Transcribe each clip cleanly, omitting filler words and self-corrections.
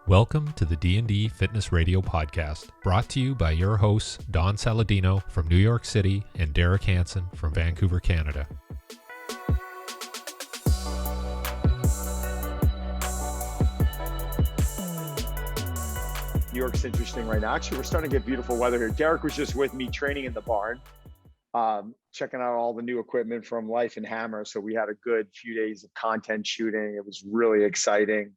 Welcome to the D&D Fitness Radio podcast, brought to you by your hosts, Don Saladino from New York City and Derek Hansen from Vancouver, Canada. New York's interesting right now. Actually, we're starting to get beautiful weather here. Derek was just with me training in the barn, checking out all the new equipment from Life and Hammer. So we had a good few days of content shooting. It was really exciting.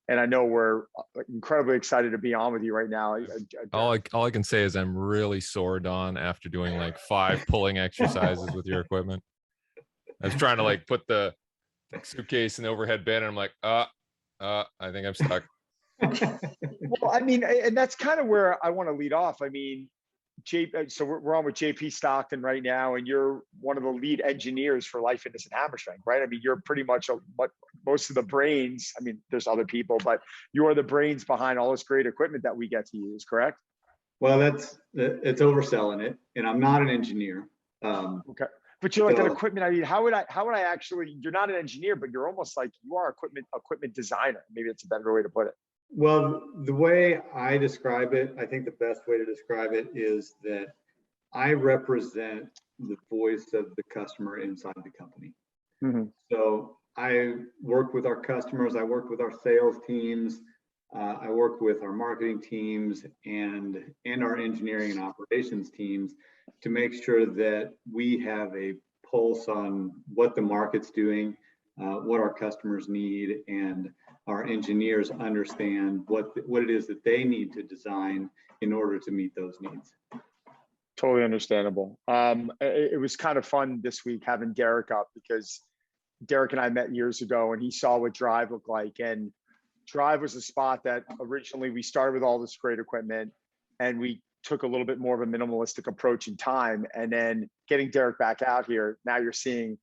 And I know we're incredibly excited to be on with you right now. All I can say is I'm really sore, Don, after doing like 5 pulling exercises with your equipment. I was trying to like put the suitcase in the overhead bin, and I'm like, I think I'm stuck. Well, I mean, and that's kind of where I want to lead off. I mean, so we're on with JP Stockton right now, and you're one of the lead engineers for Life Fitness and Hammer Strength, right? I mean, you're pretty much most of the brains. I mean, there's other people, but you are the brains behind all this great equipment that we get to use, correct? Well, it's overselling it, and I'm not an engineer. Okay, but you're like an equipment. I mean, how would I actually? You're not an engineer, but you're almost like you are equipment designer. Maybe it's a better way to put it. Well, the way I describe it, I think the best way to describe it is that I represent the voice of the customer inside the company. Mm-hmm. So I work with our customers, I work with our sales teams, I work with our marketing teams and our engineering and operations teams to make sure that we have a pulse on what the market's doing, what our customers need, and our engineers understand what it is that they need to design in order to meet those needs. Totally understandable. It was kind of fun this week having Derek up, because Derek and I met years ago and he saw what Drive looked like. And Drive was a spot that originally we started with all this great equipment, and we took a little bit more of a minimalistic approach in time. And then getting Derek back out here, now you're seeing,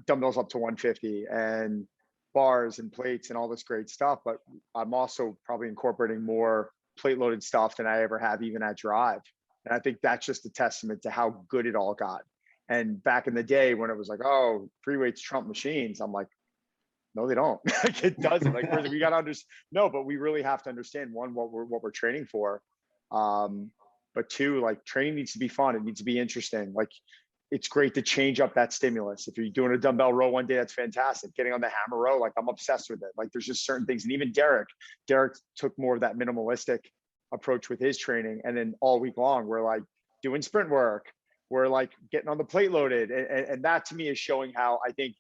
dumbbells up to 150 and bars and plates and all this great stuff. But I'm also probably incorporating more plate loaded stuff than I ever have, even at Drive. And I think that's just a testament to how good it all got. And back in the day when it was like, oh, free weights trump machines, I'm like, no, they don't. Like, it doesn't. Like, we got to understand. No, but we really have to understand, one, what we're training for. But two, like, training needs to be fun. It needs to be interesting. Like, it's great to change up that stimulus. If you're doing a dumbbell row one day, that's fantastic. Getting on the hammer row, like, I'm obsessed with it. Like, there's just certain things. And even Derek took more of that minimalistic approach with his training. And then all week long, we're like doing sprint work. We're like getting on the plate loaded. And that to me is showing how I think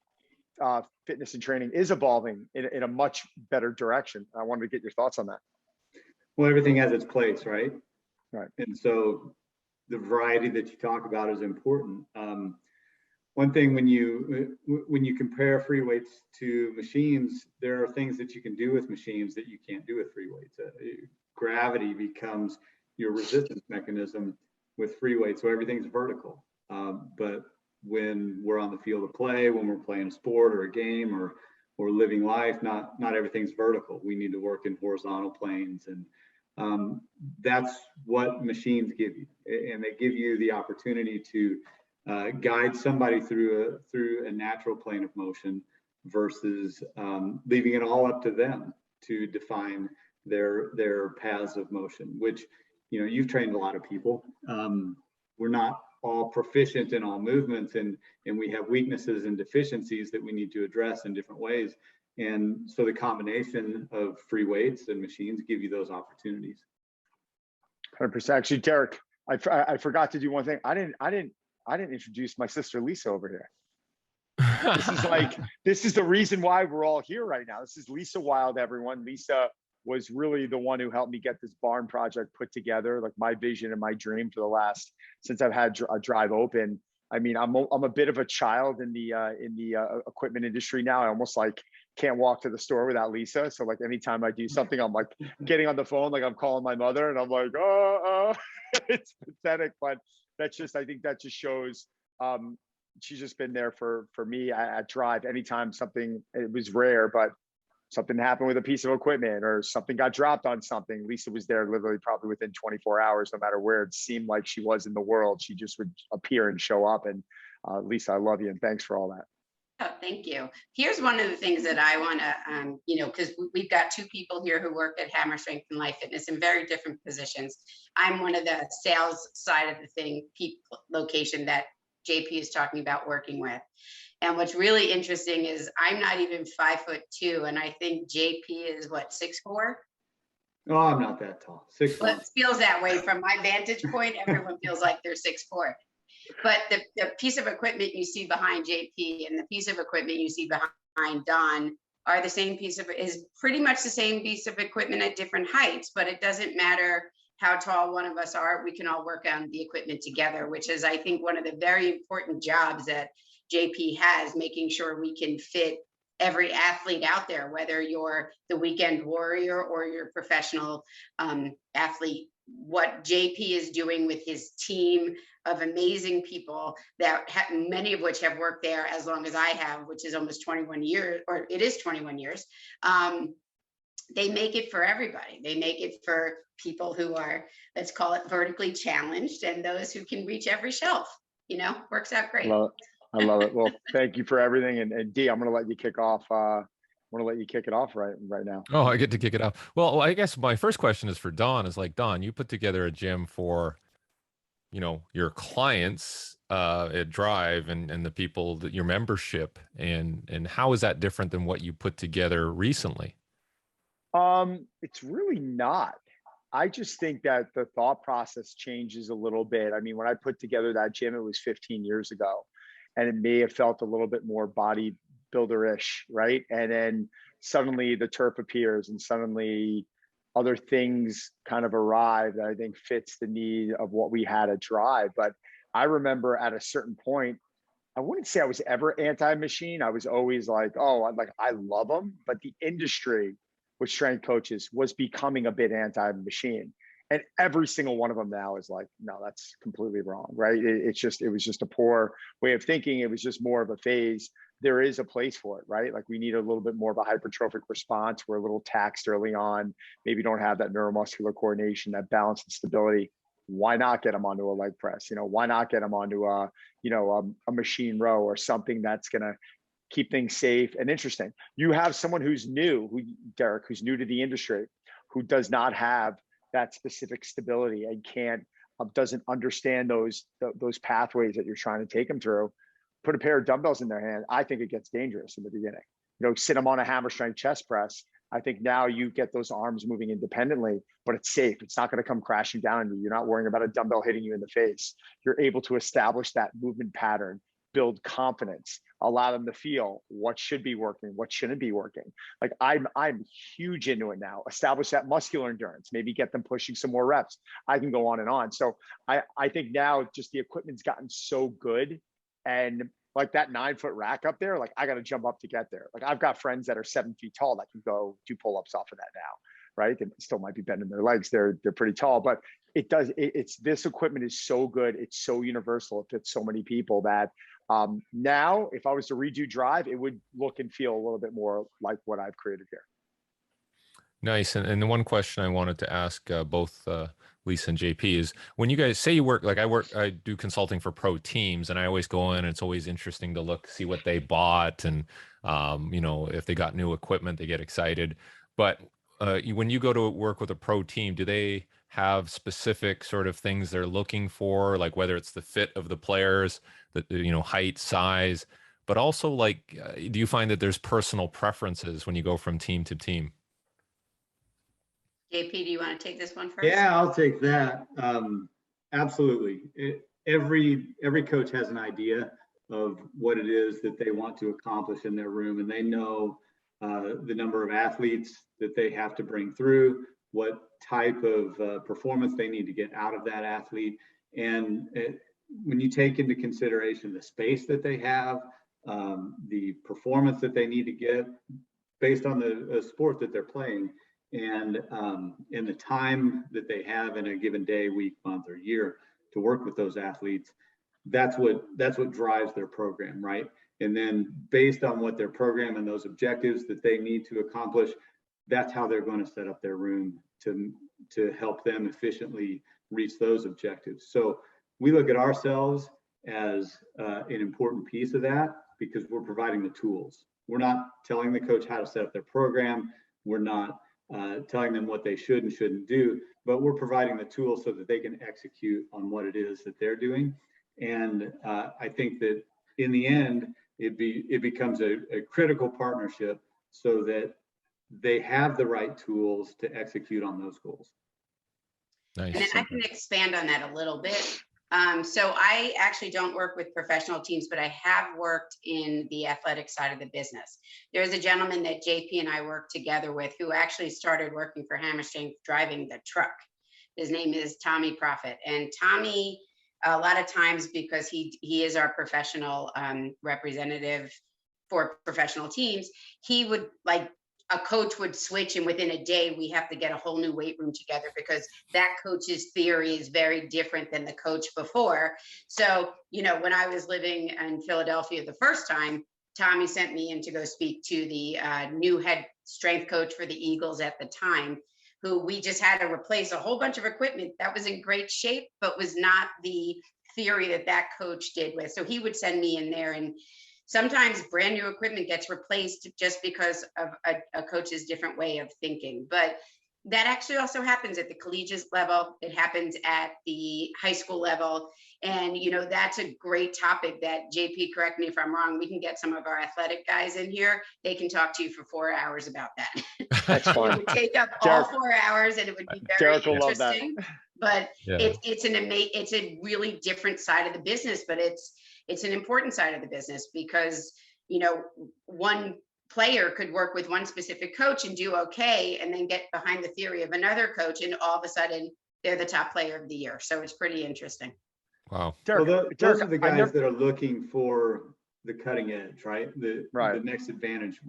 fitness and training is evolving in a much better direction. I wanted to get your thoughts on that. Well, everything has its place, right? Right. And so the variety that you talk about is important. One thing, when you compare free weights to machines, there are things that you can do with machines that you can't do with free weights. Gravity becomes your resistance mechanism with free weights, so everything's vertical. But when we're on the field of play, when we're playing a sport or a game or living life, not everything's vertical. We need to work in horizontal planes, and that's what machines give you, and they give you the opportunity to guide somebody through a natural plane of motion versus leaving it all up to them to define their paths of motion. Which, you've trained a lot of people. We're not all proficient in all movements, and we have weaknesses and deficiencies that we need to address in different ways. And so the combination of free weights and machines give you those opportunities. 100%. Actually, Derek, I forgot to do one thing. I didn't introduce my sister Lisa over here. This is the reason why we're all here right now. This is Lisa Wild, everyone. Lisa was really the one who helped me get this barn project put together, like my vision and my dream for the last, since I've had a Drive open. I mean, I'm a bit of a child in the equipment industry now. I almost like can't walk to the store without Lisa. So like anytime I do something, I'm like getting on the phone, like I'm calling my mother, and I'm like, it's pathetic. But I think that just shows she's just been there for me at Drive. Anytime something, it was rare, but something happened with a piece of equipment or something got dropped on something, Lisa was there literally probably within 24 hours, no matter where it seemed like she was in the world. She just would appear and show up. And Lisa, I love you, and thanks for all that. Oh, thank you. Here's one of the things that I want to, because we've got two people here who work at Hammer Strength and Life Fitness in very different positions. I'm one of the sales side of the thing, location that JP is talking about working with. And what's really interesting is I'm not even 5'2", and I think JP is what, 6'4"? Oh, I'm not that tall. 6'1". Well, it feels that way from my vantage point. Everyone feels like they're 6'4". But the piece of equipment you see behind JP and the piece of equipment you see behind Don are the same is pretty much the same piece of equipment at different heights, but it doesn't matter how tall one of us are, we can all work on the equipment together, which is, I think, one of the very important jobs that JP has, making sure we can fit every athlete out there, whether you're the weekend warrior or you're a professional athlete. What JP is doing with his team of amazing people that many of which have worked there as long as I have, which is almost 21 years, or it is 21 years. They make it for everybody. They make it for people who are, let's call it, vertically challenged, and those who can reach every shelf. Works out great. I love it. Well, thank you for everything. And Dee, I'm going to let you kick off. I want to let you kick it off right now. Oh, I get to kick it off. Well, I guess my first question is for Don. Is like, Don, you put together a gym for, your clients at Drive and the people that your membership, and how is that different than what you put together recently? It's really not. I just think that the thought process changes a little bit. I mean, when I put together that gym, it was 15 years ago, and it may have felt a little bit more bodybuilder-ish, right? And then suddenly the turf appears, and suddenly other things kind of arrive that I think fits the need of what we had at Drive. But I remember at a certain point, I wouldn't say I was ever anti-machine. I was always like, oh, I love them. But the industry with strength coaches was becoming a bit anti-machine. And every single one of them now is like, no, that's completely wrong, right? It was just a poor way of thinking. It was just more of a phase. There is a place for it, right? Like we need a little bit more of a hypertrophic response. We're a little taxed early on, maybe don't have that neuromuscular coordination, that balance and stability. Why not get them onto a leg press? Why not get them onto a machine row or something that's going to keep things safe and interesting? You have someone who's new, Derek, who's new to the industry, who does not have that specific stability and doesn't understand those pathways that you're trying to take them through. Put a pair of dumbbells in their hand. I think it gets dangerous in the beginning. Sit them on a hammer strength chest press. I think now you get those arms moving independently, but it's safe. It's not going to come crashing down on you. You're not worrying about a dumbbell hitting you in the face. You're able to establish that movement pattern, build confidence, allow them to feel what should be working, what shouldn't be working. Like I'm huge into it now. Establish that muscular endurance, maybe get them pushing some more reps. I can go on and on. So I think now just the equipment's gotten so good, and like that 9-foot rack up there, like I got to jump up to get there. Like I've got friends that are 7 feet tall that can go do pull-ups off of that now, right? They still might be bending their legs. They're pretty tall, but it's this equipment is so good. It's so universal. It fits so many people that now if I was to redo Drive, it would look and feel a little bit more like what I've created here. Nice. And the one question I wanted to ask both Lisa and JP is, when you guys say you work, like I do consulting for pro teams, and I always go in and it's always interesting to see what they bought, and if they got new equipment, they get excited. But when you go to work with a pro team, do they have specific sort of things they're looking for, like whether it's the fit of the players, the height, size, but also like, do you find that there's personal preferences when you go from team to team? JP, do you want to take this one first? Yeah, I'll take that. Absolutely. Every coach has an idea of what it is that they want to accomplish in their room, and they know the number of athletes that they have to bring through, what type of performance they need to get out of that athlete. And when you take into consideration the space that they have, the performance that they need to get based on the sport that they're playing, and the time that they have in a given day, week, month, or year to work with those athletes, that's what drives their program, right? And then based on what their program and those objectives that they need to accomplish, that's how they're going to set up their room to help them efficiently reach those objectives. So we look at ourselves as an important piece of that. because we're providing the tools. We're not telling the coach how to set up their program. We're not telling them what they should and shouldn't do, but we're providing the tools so that they can execute on what it is that they're doing. And I think that in the end, it becomes a critical partnership so that they have the right tools to execute on those goals. Nice. And then I can expand on that a little bit. So I actually don't work with professional teams, but I have worked in the athletic side of the business. There's a gentleman that JP and I worked together with who actually started working for Hammer Strength driving the truck. His name is Tommy Profit. And Tommy, a lot of times, because he is our professional representative for professional teams, he would a coach would switch, and within a day we have to get a whole new weight room together because that coach's theory is very different than the coach before. So, when I was living in Philadelphia the first time, Tommy sent me in to go speak to the new head strength coach for the Eagles at the time, who we just had to replace a whole bunch of equipment that was in great shape, but was not the theory that coach did with. So he would send me in there, and sometimes brand new equipment gets replaced just because of a coach's different way of thinking. But that actually also happens at the collegiate level. It happens at the high school level. And, that's a great topic that, JP, correct me if I'm wrong, we can get some of our athletic guys in here. They can talk to you for 4 hours about that. That's fun. It would take up all 4 hours, and it would be very interesting. But Yeah. it's a really different side of the business, but it's an important side of the business because, one player could work with one specific coach and do okay, and then get behind the theory of another coach, and all of a sudden they're the top player of the year. So it's pretty interesting. Wow. Derek, Those are the guys that are looking for the cutting edge, right? The next advantage.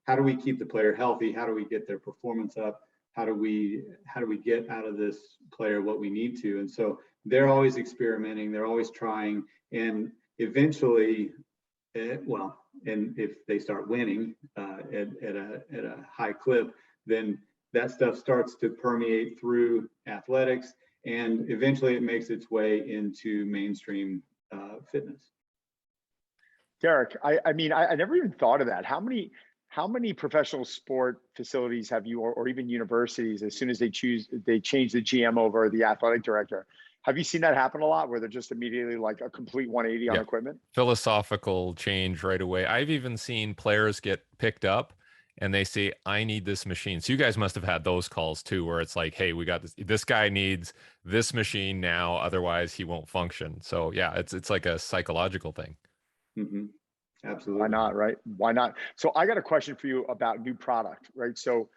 How do we keep the player healthy? How do we get their performance up? How do we get out of this player what we need to? And so they're always experimenting. They're always trying. And eventually, and if they start winning at a high clip, then that stuff starts to permeate through athletics, and eventually it makes its way into mainstream fitness. Derek, I mean, I never even thought of that. How many professional sport facilities have you, or even universities, as soon as they change the GM over, the athletic director? Have you seen that happen a lot, where they're just immediately like a complete 180 on equipment? Philosophical change right away. I've even seen players get picked up and they say, I need this machine. So you guys must have had those calls too, where it's like, hey, we got this guy needs this machine now, otherwise he won't function. So yeah, it's like a psychological thing. Mm-hmm. Absolutely. Why not, right? Why not? So I got a question for you about new product, right? So,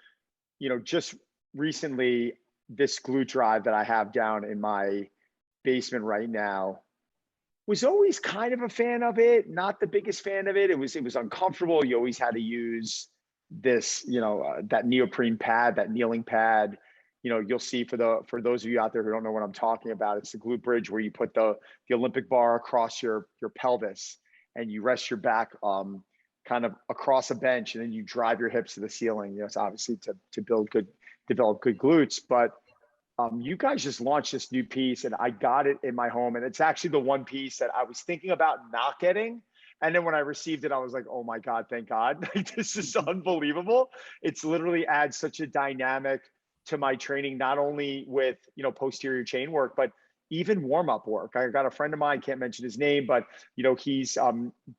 just recently, this glute drive that I have down in my basement right now, was always kind of a fan of it, not the biggest fan of it. It was uncomfortable. You always had to use this, that neoprene pad, that kneeling pad. You'll see for those of you out there who don't know what I'm talking about, it's the glute bridge where you put the Olympic bar across your pelvis, and you rest your back kind of across a bench, and then you drive your hips to the ceiling. It's obviously to develop good glutes. But you guys just launched this new piece, and I got it in my home, and it's actually the one piece that I was thinking about not getting. And then when I received it, I was like, oh my God, thank God. This is unbelievable. It's literally adds such a dynamic to my training, not only with, posterior chain work, but even warm-up work. I got a friend of mine, can't mention his name, but he's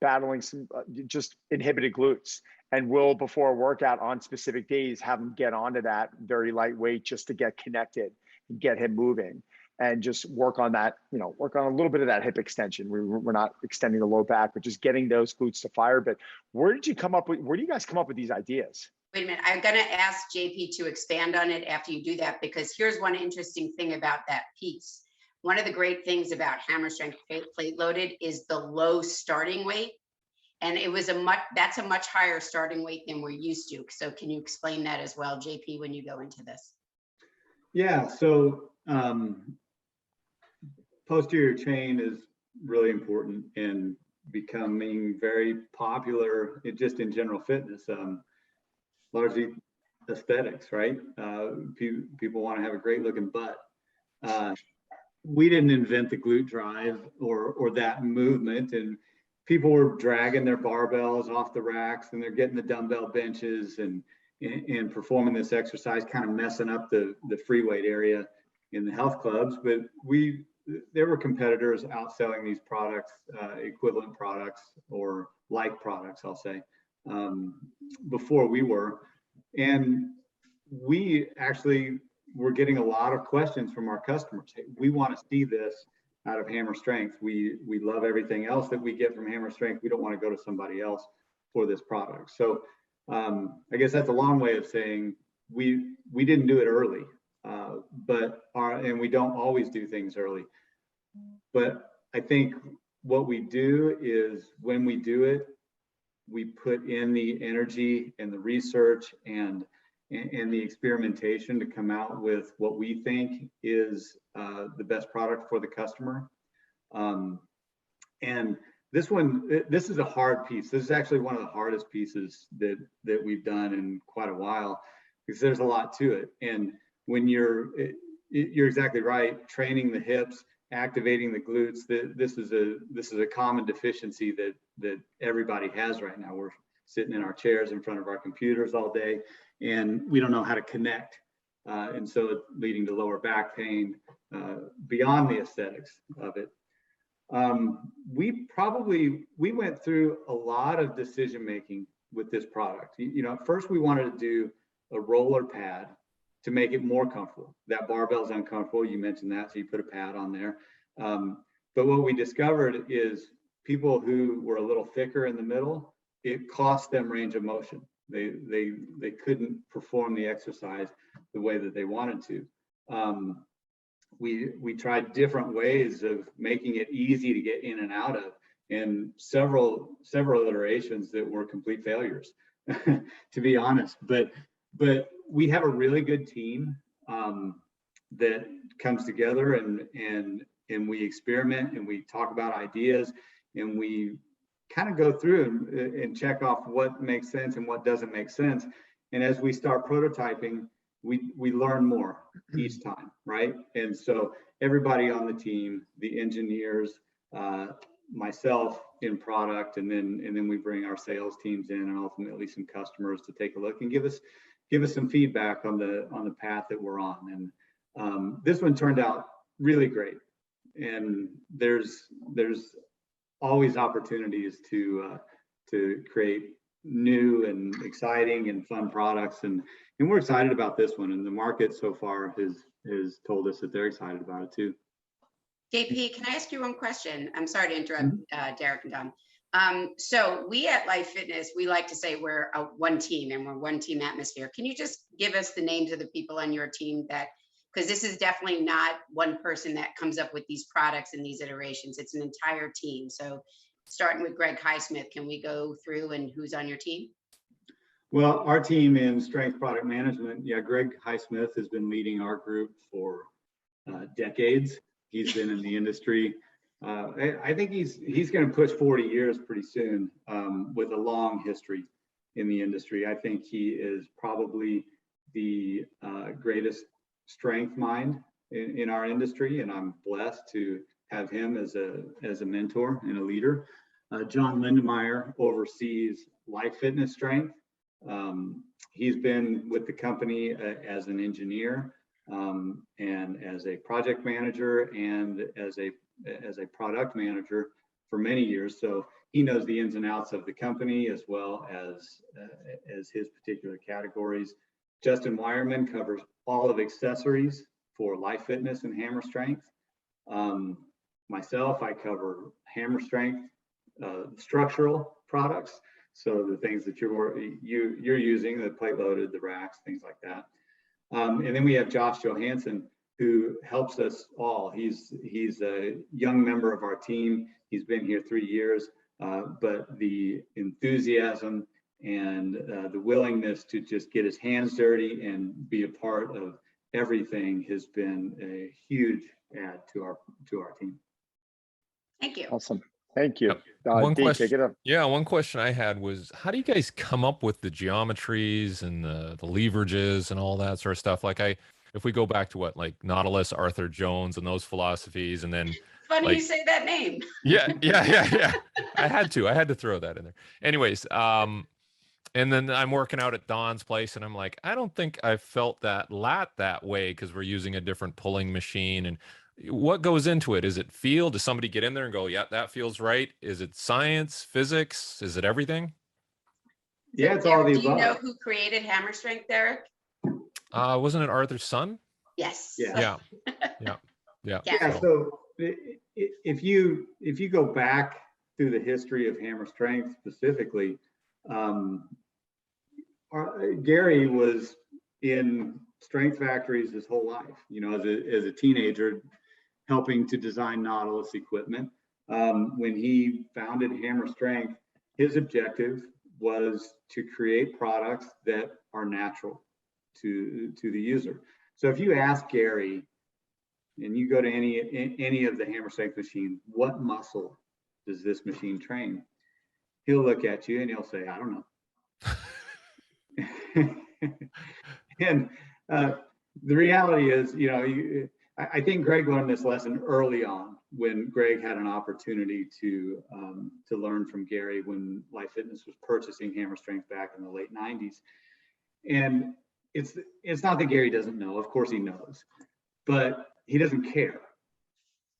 battling some just inhibited glutes, and will, before a workout on specific days, have him get onto that very lightweight just to get connected and get him moving, and just work on that, work on a little bit of that hip extension. We're not extending the low back, but just getting those glutes to fire. But where do you guys come up with these ideas? Wait a minute, I'm gonna ask JP to expand on it after you do that, because here's one interesting thing about that piece. One of the great things about Hammer Strength plate loaded is the low starting weight. And that's a much higher starting weight than we're used to. So can you explain that as well, JP, when you go into this? Yeah, so posterior chain is really important in becoming very popular just in general fitness, largely aesthetics, right? People want to have a great looking butt. We didn't invent the glute drive or that movement, and people were dragging their barbells off the racks, and they're getting the dumbbell benches and performing this exercise, kind of messing up the free weight area in the health clubs. But there were competitors outselling these products, equivalent products or like products, I'll say, before we were. And we actually were getting a lot of questions from our customers. Hey, we want to see this out of Hammer Strength. We love everything else that we get from Hammer Strength. We don't want to go to somebody else for this product. So I guess that's a long way of saying we didn't do it early, and we don't always do things early. But I think what we do is when we do it, we put in the energy and the research and the experimentation to come out with what we think is the best product for the customer. And this is a hard piece. This is actually one of the hardest pieces that we've done in quite a while, because there's a lot to it. And when you're exactly right, training the hips, activating the glutes, this is a common deficiency that everybody has right now. We're sitting in our chairs in front of our computers all day, and we don't know how to connect. And so it's leading to lower back pain beyond the aesthetics of it. We went through a lot of decision making with this product. At first we wanted to do a roller pad to make it more comfortable. That barbell is uncomfortable. You mentioned that, so you put a pad on there. But what we discovered is people who were a little thicker in the middle, it cost them range of motion. They couldn't perform the exercise the way that they wanted to. We tried different ways of making it easy to get in and out of, and several iterations that were complete failures, to be honest. But we have a really good team that comes together, and we experiment, and we talk about ideas, and we kind of go through and check off what makes sense and what doesn't make sense. And as we start prototyping, we learn more each time, right? And so everybody on the team, the engineers, myself in product, and then we bring our sales teams in, and ultimately some customers to take a look and give us some feedback on the path that we're on. And this one turned out really great. And there's always opportunities to create new and exciting and fun products, and we're excited about this one. And the market so far has told us that they're excited about it too. JP, can I ask you one question? I'm sorry to interrupt, Derek and Don. So we at Life Fitness, we like to say we're one team, and we're one team atmosphere. Can you just give us the names of the people on your team because this is definitely not one person that comes up with these products and these iterations. It's an entire team. So starting with Greg Highsmith, can we go through and who's on your team? Well, our team in strength product management, Greg Highsmith has been leading our group for decades. He's been in the industry. I think he's going to push 40 years pretty soon, with a long history in the industry. I think he is probably the greatest strength mind in our industry, and I'm blessed to have him as a mentor and a leader. John Lindemeyer oversees Life Fitness Strength. He's been with the company as an engineer, and as a project manager, and as a product manager for many years. So he knows the ins and outs of the company as well as his particular categories. Justin Wireman covers all of accessories for Life Fitness and Hammer Strength. Myself, I cover Hammer Strength structural products, so the things that you're using, the plate loaded, the racks, things like that. And then we have Josh Johansson, who helps us all. He's a young member of our team. He's been here 3 years, but the enthusiasm and the willingness to just get his hands dirty and be a part of everything has been a huge add to our team. Thank you. Awesome. Thank you. One D, question. take it up. Yeah, one question I had was, how do you guys come up with the geometries and the leverages and all that sort of stuff? Like if we go back to like Nautilus, Arthur Jones, and those philosophies, and then Funny Like- you say that name. Yeah. I had to throw that in there. Anyways, and then I'm working out at Don's place, and I'm like, I don't think I felt that lat that way because we're using a different pulling machine. And what goes into it? Is it feel? Does somebody get in there and go, yeah, that feels right? Is it science, physics? Is it everything? Yeah, it's all the Do you know above. who created Hammer Strength, Derek? Wasn't it Arthur's son? Yes. Yeah. Yeah. Yeah, so if you go back through the history of Hammer Strength specifically, Gary was in strength factories his whole life, you know, as a teenager, helping to design Nautilus equipment. When he founded Hammer Strength, his objective was to create products that are natural to the user. So if you ask Gary, and you go to any of the Hammer Strength machines, what muscle does this machine train? He'll look at you and he'll say, I don't know. And the reality is, you know, I think Greg learned this lesson early on when Greg had an opportunity to learn from Gary when Life Fitness was purchasing Hammer Strength back in the late 90s. And it's not that Gary doesn't know, of course he knows, but he doesn't care.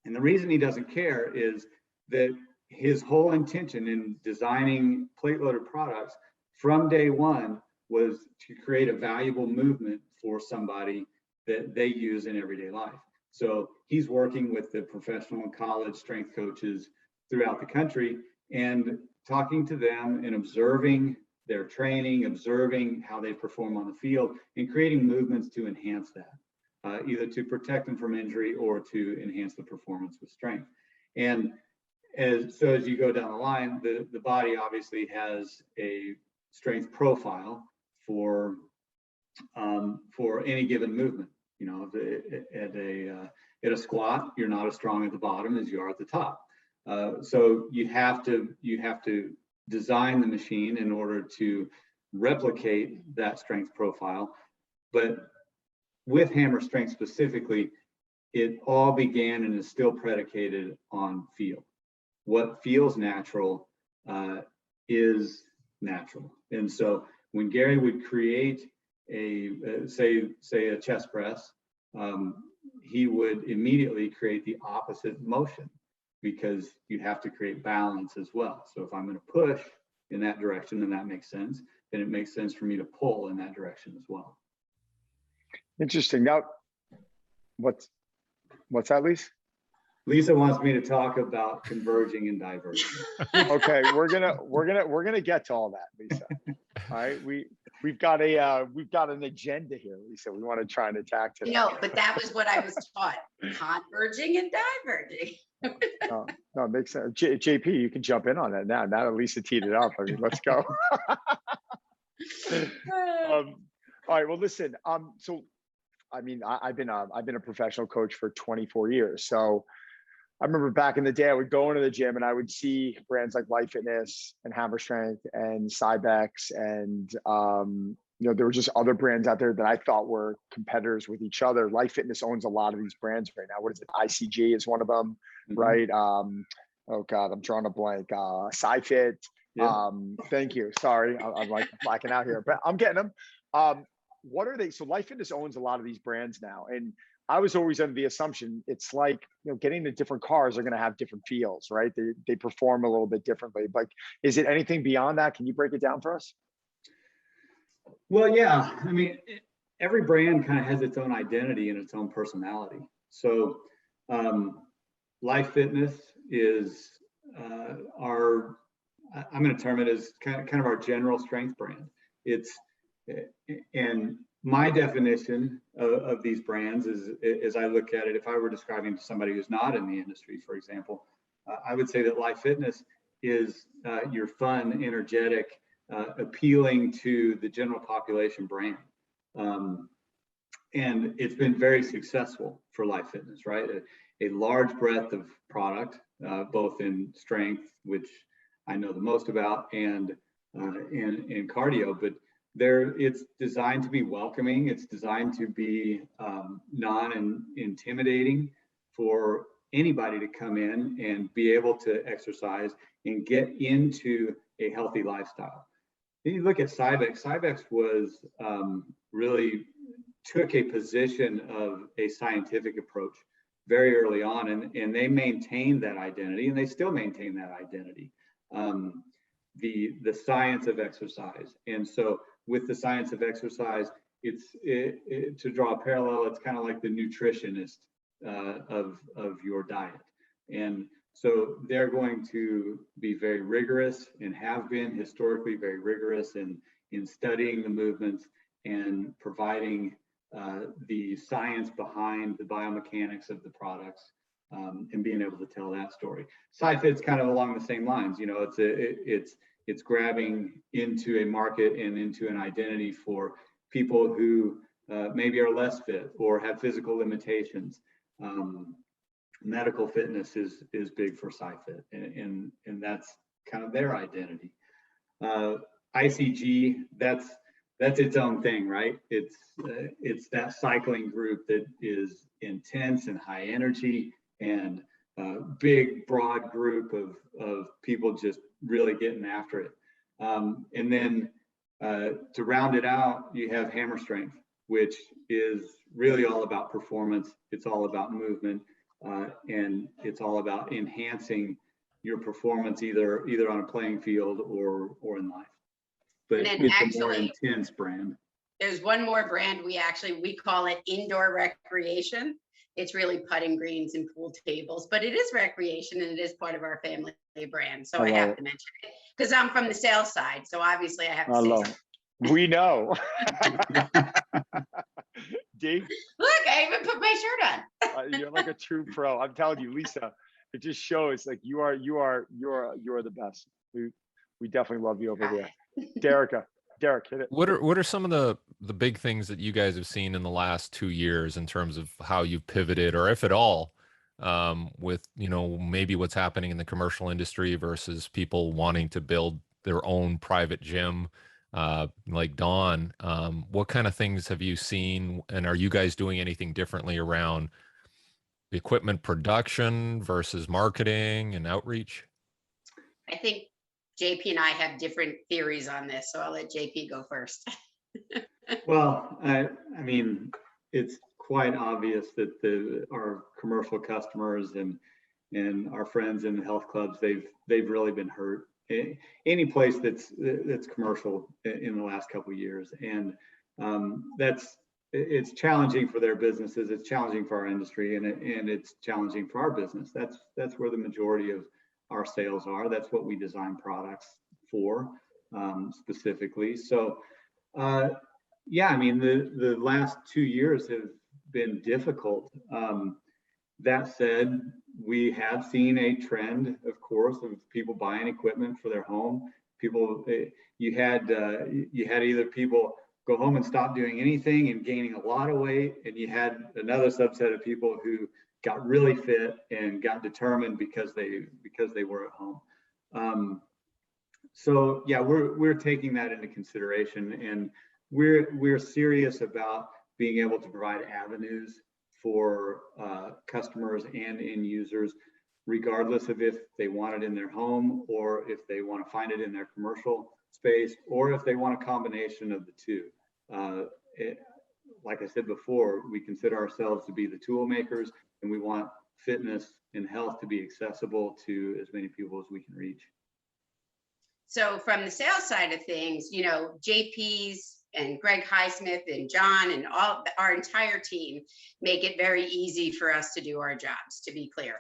And the reason he doesn't care is that his whole intention in designing plate loaded products from day one was to create a valuable movement for somebody that they use in everyday life. So he's working with the professional and college strength coaches throughout the country and talking to them and observing their training, observing how they perform on the field, and creating movements to enhance that, either to protect them from injury or to enhance the performance with strength. And as you go down the line, the body obviously has a strength profile for any given movement. You know, at a squat, you're not as strong at the bottom as you are at the top. So you have to design the machine in order to replicate that strength profile. But with Hammer Strength specifically, it all began and is still predicated on feel. What feels natural is natural. And so when Gary would create say a chest press, he would immediately create the opposite motion, because you have to create balance as well. So if I'm going to push in that direction, then that makes sense. Then it makes sense for me to pull in that direction as well. Interesting. Now, what's that, Lisa? Lisa wants me to talk about converging and diverging. Okay, we're gonna get to all that, Lisa. All right, we've got an agenda here, Lisa. We want to try and attack today. No, but that was what I was taught: converging and diverging. No, it makes sense. JP, you can jump in on that now. Now that Lisa teed it up, I mean, let's go. All right. Well, listen. So, I mean, I've been a professional coach for 24 years. So, I remember back in the day, I would go into the gym and I would see brands like Life Fitness and Hammer Strength and Cybex, and you know, there were just other brands out there that I thought were competitors with each other. Life Fitness owns a lot of these brands right now. What is it? ICG is one of them, right? Oh God, I'm drawing a blank. SciFit. Yeah. Thank you. Sorry, I'm like blacking out here, but I'm getting them. What are they? So Life Fitness owns a lot of these brands now, and I was always under the assumption it's like, you know, getting the different cars are going to have different feels, right? They perform a little bit differently. Like, is it anything beyond that? Can you break it down for us? Well, yeah. I mean, every brand kind of has its own identity and its own personality. So, Life Fitness is I'm going to term it as kind of our general strength brand. And my definition of these brands is, as I look at it, if I were describing to somebody who's not in the industry, for example, I would say that Life Fitness is your fun, energetic, appealing to the general population brand. And it's been very successful for Life Fitness, right? A large breadth of product, both in strength, which I know the most about, and in cardio, but it's designed to be welcoming. It's designed to be non-intimidating for anybody to come in and be able to exercise and get into a healthy lifestyle. Then you look at Cybex. Cybex was really took a position of a scientific approach very early on, and they maintained that identity, and they still maintain that identity, the science of exercise. And so with the science of exercise, to draw a parallel, it's kind of like the nutritionist of your diet. And so they're going to be very rigorous, and have been historically very rigorous in studying the movements and providing the science behind the biomechanics of the products, and being able to tell that story. SciFit's kind of along the same lines. You know, it's grabbing into a market and into an identity for people who maybe are less fit or have physical limitations. Medical fitness is big for SciFit, and that's kind of their identity. ICG, that's its own thing, right? It's that cycling group that is intense and high energy, and big broad group of people just really getting after it. And then to round it out, you have Hammer Strength, which is really all about performance. It's all about movement, and it's all about enhancing your performance either on a playing field or in life. But it's a more intense brand. There's one more brand we call it indoor recreation. It's really putting greens and pool tables, but it is recreation, and it is part of our family brand. So I have to mention it because I'm from the sales side. So obviously I have to say something. We know. D? Look, I even put my shirt on. You're like a true pro. I'm telling you, Lisa, it just shows like you are the best. We definitely love you over here. Derek, hit it. What are some of the big things that you guys have seen in the last 2 years in terms of how you've pivoted, or if at all, with, you know, maybe what's happening in the commercial industry versus people wanting to build their own private gym, like Don? What kind of things have you seen, and are you guys doing anything differently around equipment production versus marketing and outreach? I think JP and I have different theories on this, so I'll let JP go first. Well, I mean, it's quite obvious that our commercial customers and our friends in the health clubs, they've really been hurt. Any place that's commercial in the last couple of years, and it's challenging for their businesses. It's challenging for our industry, and it's challenging for our business. That's where the majority of our sales are. That's what we design products for, specifically. So yeah, I mean, the last 2 years have been difficult. That said, we have seen a trend, of course, of people buying equipment for their home. You had either people go home and stop doing anything and gaining a lot of weight, and you had another subset of people who got really fit and got determined because they were at home. So yeah, we're taking that into consideration, and we're serious about being able to provide avenues for customers and end users, regardless of if they want it in their home or if they want to find it in their commercial space, or if they want a combination of the two. Like I said before, we consider ourselves to be the tool makers, and we want fitness and health to be accessible to as many people as we can reach. So from the sales side of things, you know, JP's and Greg Highsmith and John and all our entire team make it very easy for us to do our jobs, to be clear.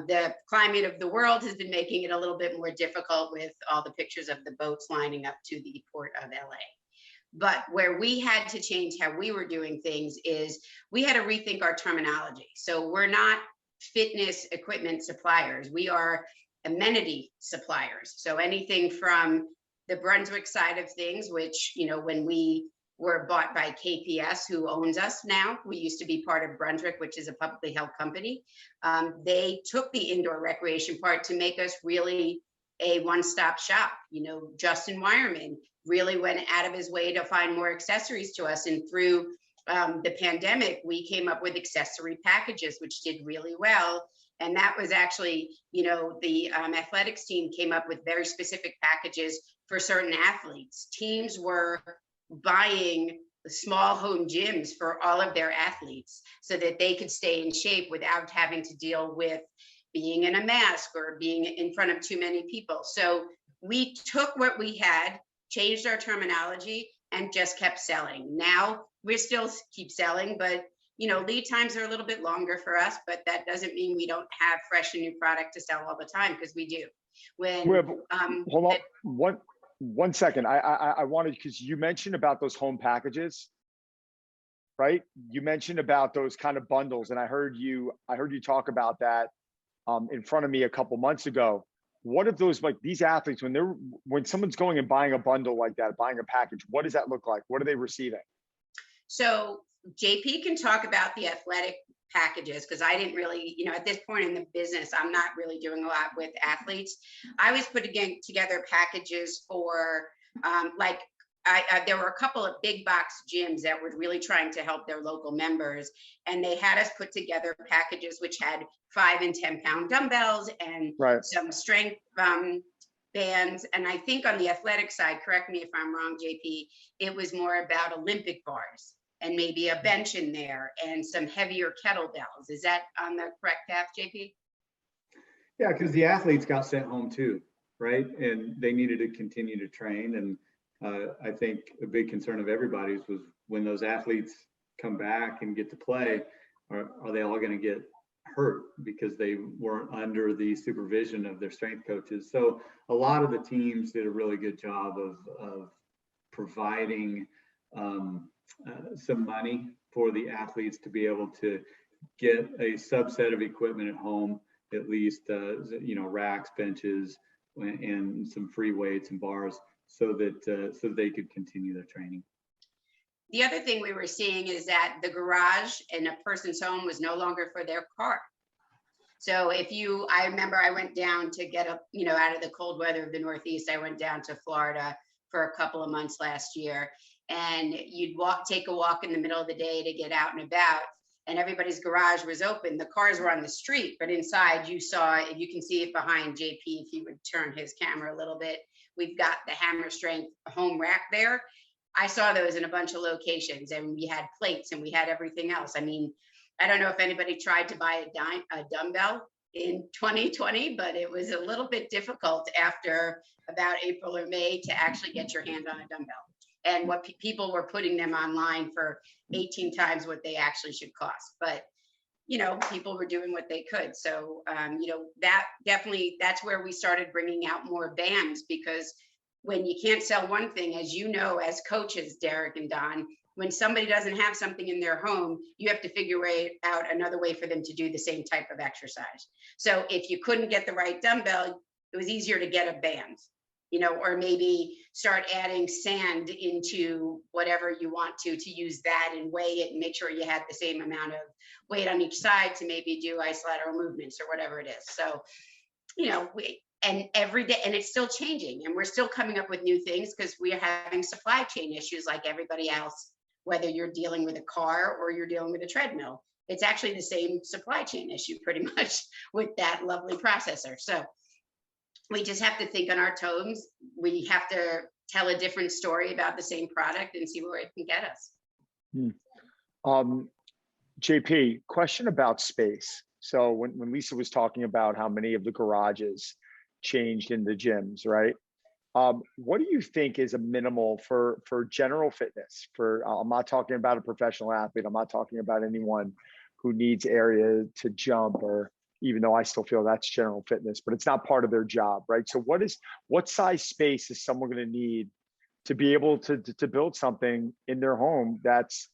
The climate of the world has been making it a little bit more difficult with all the pictures of the boats lining up to the port of LA. But where we had to change how we were doing things is we had to rethink our terminology. So we're not fitness equipment suppliers. We are amenity suppliers. So anything from the Brunswick side of things, which, you know, when we were bought by KPS, who owns us now, we used to be part of Brunswick, which is a publicly held company. They took the indoor recreation part to make us really a one-stop shop. You know, Justin Wireman really went out of his way to find more accessories to us. And through the pandemic, we came up with accessory packages, which did really well. And that was actually, the athletics team came up with very specific packages for certain athletes. Teams were buying small home gyms for all of their athletes so that they could stay in shape without having to deal with being in a mask or being in front of too many people. So we took what we had, changed our terminology, and just kept selling. Now we still keep selling, but lead times are a little bit longer for us, but that doesn't mean we don't have fresh and new product to sell all the time, because we do. Hold on one second. I wanted, because you mentioned about those home packages, right? You mentioned about those kind of bundles, and I heard you talk about that in front of me a couple months ago. What if those, like these athletes, when someone's going and buying a bundle like that, buying a package, what does that look like? What are they receiving? So JP can talk about the athletic packages, because I didn't really, at this point in the business, I'm not really doing a lot with athletes. I was putting together packages for there were a couple of big box gyms that were really trying to help their local members, and they had us put together packages which had 5 and 10 pound dumbbells and some strength bands. And I think on the athletic side, correct me if I'm wrong, JP, it was more about Olympic bars and maybe a bench in there and some heavier kettlebells. Is that on the correct path, JP? Yeah, because the athletes got sent home too, right? And they needed to continue to train. And I think a big concern of everybody's was, when those athletes come back and get to play, are they all going to get hurt because they weren't under the supervision of their strength coaches? So a lot of the teams did a really good job of providing some money for the athletes to be able to get a subset of equipment at home, at least racks, benches, and some free weights and bars, so that they could continue their training. The other thing we were seeing is that the garage in a person's home was no longer for their car. So I remember I went down to get up, out of the cold weather of the Northeast. I went down to Florida for a couple of months last year, and you'd take a walk in the middle of the day to get out and about, and everybody's garage was open. The cars were on the street, but inside you can see it behind JP, if he would turn his camera a little bit. We've got the Hammer Strength home rack there. I saw those in a bunch of locations, and we had plates and we had everything else. I mean, I don't know if anybody tried to buy a dumbbell in 2020, but it was a little bit difficult after about April or May to actually get your hand on a dumbbell. And what people were putting them online for 18 times what they actually should cost. But people were doing what they could. So, that's where we started bringing out more bands, because when you can't sell one thing, as you know, as coaches, Derek and Don, when somebody doesn't have something in their home, you have to figure out another way for them to do the same type of exercise. So if you couldn't get the right dumbbell, it was easier to get a band, or maybe start adding sand into whatever you want to use that and weigh it and make sure you had the same amount of weight on each side to maybe do isolateral movements or whatever it is. So, and every day, and it's still changing, and we're still coming up with new things, because we are having supply chain issues like everybody else, whether you're dealing with a car or you're dealing with a treadmill. It's actually the same supply chain issue pretty much with that lovely processor. So we just have to think on our toes. We have to tell a different story about the same product and see where it can get us. JP, question about space. So when Lisa was talking about how many of the garages changed in the gyms, right? What do you think is a minimal for general fitness? I'm not talking about a professional athlete. I'm not talking about anyone who needs area to jump, or even though I still feel that's general fitness, but it's not part of their job, right? So what size space is someone going to need to be able to build something in their home that's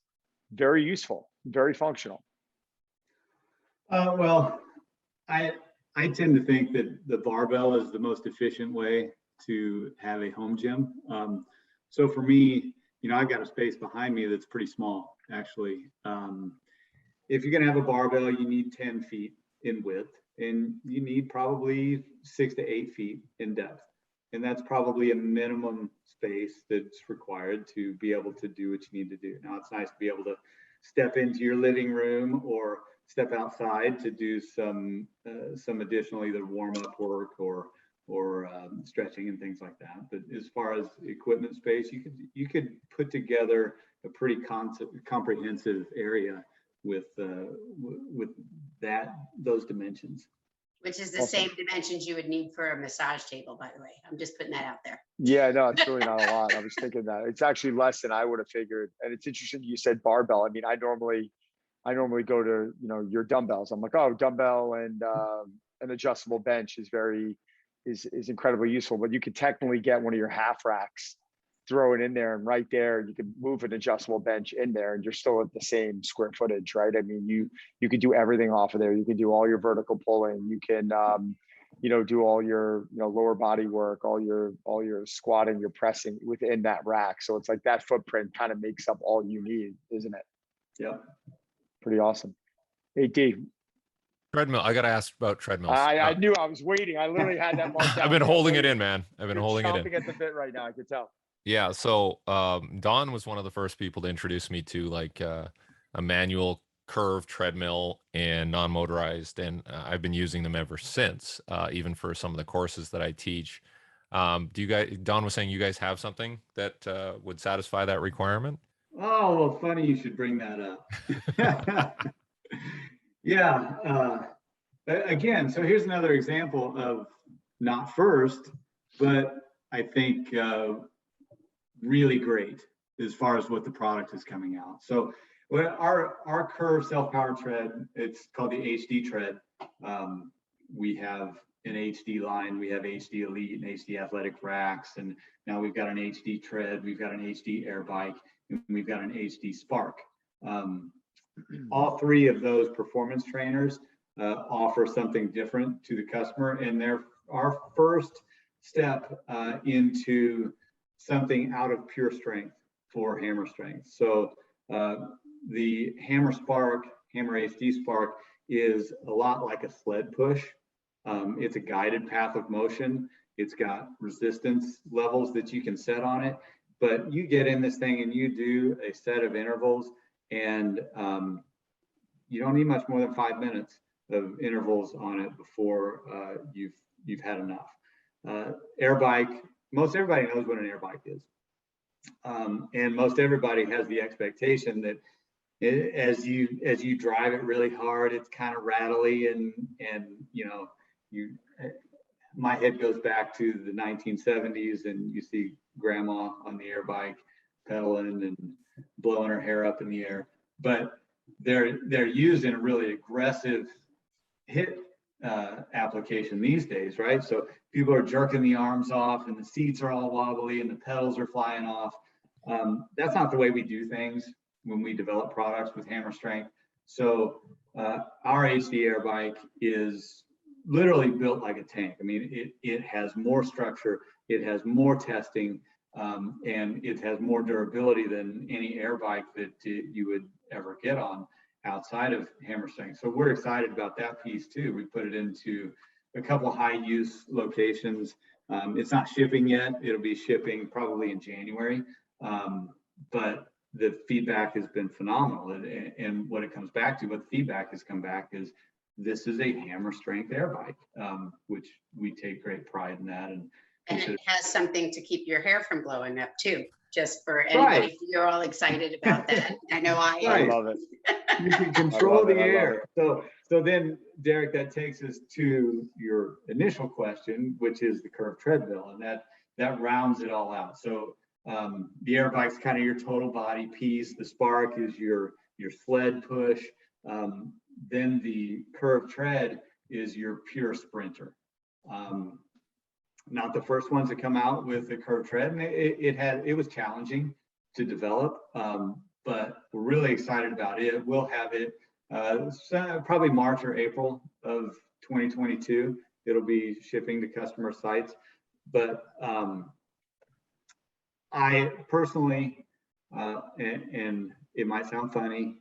very useful, very functional? Well, I tend to think that the barbell is the most efficient way to have a home gym. So for me, I've got a space behind me that's pretty small, actually. If you're going to have a barbell, you need 10 feet in width, and you need probably 6 to 8 feet in depth. And that's probably a minimum space that's required to be able to do what you need to do. Now, it's nice to be able to step into your living room or step outside to do some additional either warm up work or stretching and things like that. But as far as equipment space, you could put together a pretty comprehensive area with those dimensions. Which is the same dimensions you would need for a massage table, by the way. I'm just putting that out there. Yeah, no, it's really not a lot. I was thinking that it's actually less than I would have figured. And it's interesting you said barbell. I mean, I normally go to, your dumbbells. I'm like, oh, dumbbell and an adjustable bench is incredibly useful. But you could technically get one of your half racks, throw it in there, and right there you can move an adjustable bench in there and you're still at the same square footage, right? I mean, you could do everything off of there. You can do all your vertical pulling. You can do all your lower body work, all your squatting, your pressing within that rack. So it's like that footprint kind of makes up all you need, isn't it? Yeah. Pretty awesome. Hey, Dave. Treadmill. I got to ask about treadmills. I knew, I was waiting. I literally had that marked down. I've been holding it in, man. I've been holding it in. Chomping at the bit right now. I could tell. Yeah. So Don was one of the first people to introduce me to like a manual curve treadmill and non-motorized, and I've been using them ever since, even for some of the courses that I teach. Do you guys? Don was saying you guys have something that would satisfy that requirement? Oh, well, funny you should bring that up. Yeah. Again, so here's another example of not first, but I think really great as far as what the product is coming out. So our curve self-powered tread, it's called the HD tread. We have an HD line, we have HD Elite and HD Athletic racks, and now we've got an HD tread, we've got an HD air bike, and we've got an HD Spark. All three of those performance trainers offer something different to the customer, and they're our first step into something out of pure strength for hammer strength. So the Hammer HD Spark is a lot like a sled push. It's a guided path of motion. It's got resistance levels that you can set on it, but you get in this thing and you do a set of intervals, and you don't need much more than 5 minutes of intervals on it before you've had enough. Air bike, most everybody knows what an air bike is. And most everybody has the expectation that as you drive it really hard, it's kind of rattly, and my head goes back to the 1970s, and you see grandma on the air bike pedaling and blowing her hair up in the air. But they're used in a really aggressive hit application these days, right? So people are jerking the arms off, and the seats are all wobbly, and the pedals are flying off. That's not the way we do things when we develop products with hammer strength. So our HD air bike is literally built like a tank. I mean, it has more structure, it has more testing, and it has more durability than any air bike that you would ever get on outside of hammer strength. So we're excited about that piece too. We put it into a couple high use locations. It's not shipping yet. It'll be shipping probably in January. But the feedback has been phenomenal. And what it comes back to, what the feedback has come back is, this is a hammer strength air bike, which we take great pride in that. And it has something to keep your hair from blowing up too, just for anybody. Right. You're all excited about that. I know I am. I love it. You can control the air. So then, Derek, that takes us to your initial question, which is the curved treadmill, and that rounds it all out. So the air bike's kind of your total body piece. The Spark is your sled push. Then the curved tread is your pure sprinter. Not the first ones to come out with the curved tread. And it was challenging to develop, but we're really excited about it. We'll have it probably March or April of 2022. It'll be shipping to customer sites. But I personally, and it might sound funny,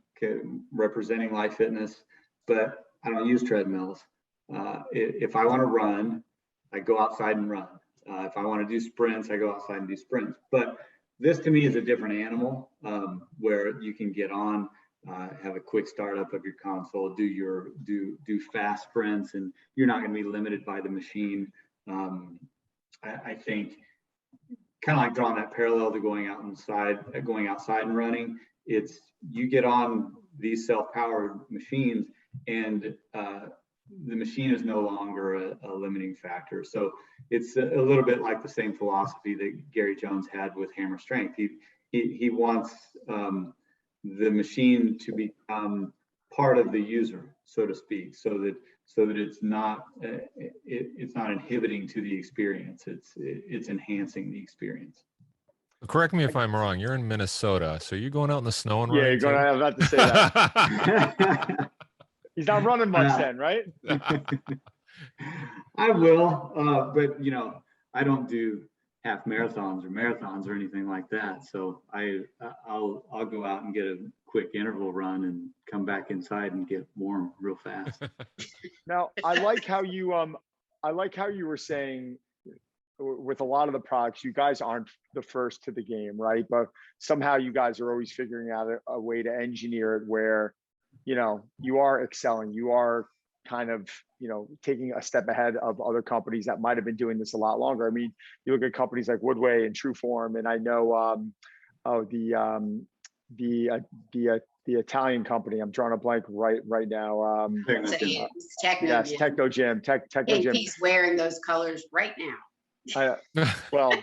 representing Life Fitness, but I don't use treadmills. If I want to run, I go outside and run. If I want to do sprints, I go outside and do sprints. But this to me is a different animal, where you can get on have a quick startup of your console, do fast sprints, and you're not going to be limited by the machine. I think kind of like drawing that parallel to going outside and running. It's you get on these self-powered machines, and the machine is no longer a limiting factor. So it's a little bit like the same philosophy that Gary Jones had with Hammer Strength. He wants the machine to become part of the user, so to speak, so that it's not inhibiting to the experience. It's enhancing the experience. Correct me if I'm wrong. You're in Minnesota, so you're going out in the snow and running. Yeah, you're going. I was about to say that. He's not running much then, right? I will, but I don't do half marathons or anything like that. So I'll go out and get a quick interval run and come back inside and get warm real fast. Now, I like how you were saying with a lot of the products, you guys aren't the first to the game, right? But somehow you guys are always figuring out a way to engineer it where, you are excelling, you are kind of, taking a step ahead of other companies that might have been doing this a lot longer. I mean, you look at companies like Woodway and Trueform, and I know, the Italian company, I'm drawing a blank right now. Techno Gym. JP's wearing those colors right now. But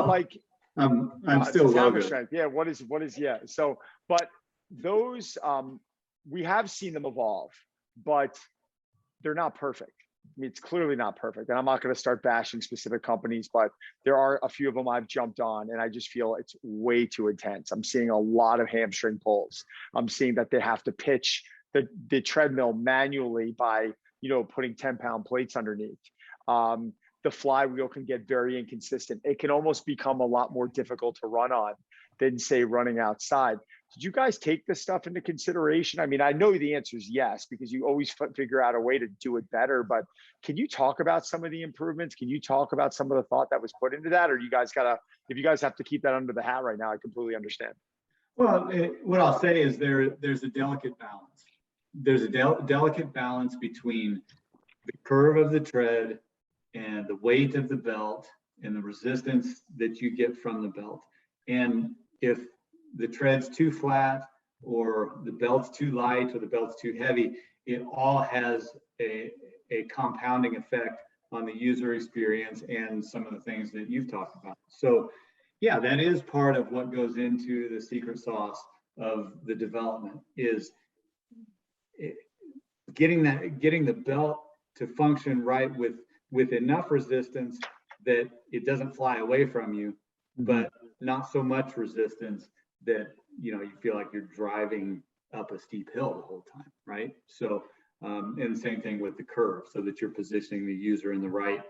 like, I'm still logo. Strength. Yeah. What is? Yeah. So, but those, we have seen them evolve, but they're not perfect. I mean, it's clearly not perfect. And I'm not going to start bashing specific companies, but there are a few of them I've jumped on, and I just feel it's way too intense. I'm seeing a lot of hamstring pulls. I'm seeing that they have to pitch the treadmill manually by, putting 10-pound plates underneath. The flywheel can get very inconsistent. It can almost become a lot more difficult to run on than, say, running outside. Did you guys take this stuff into consideration? I mean, I know the answer is yes, because you always figure out a way to do it better, but can you talk about some of the improvements? Can you talk about some of the thought that was put into that? Or if you guys have to keep that under the hat right now, I completely understand. Well, what I'll say is there's a delicate balance. There's a delicate balance between the curve of the tread and the weight of the belt and the resistance that you get from the belt. And if the tread's too flat or the belt's too light or the belt's too heavy, it all has a compounding effect on the user experience and some of the things that you've talked about. So yeah, that is part of what goes into the secret sauce of the development, is getting the belt to function right with enough resistance that it doesn't fly away from you, but not so much resistance that you feel like you're driving up a steep hill the whole time, right? So and the same thing with the curve, so that you're positioning the user in the right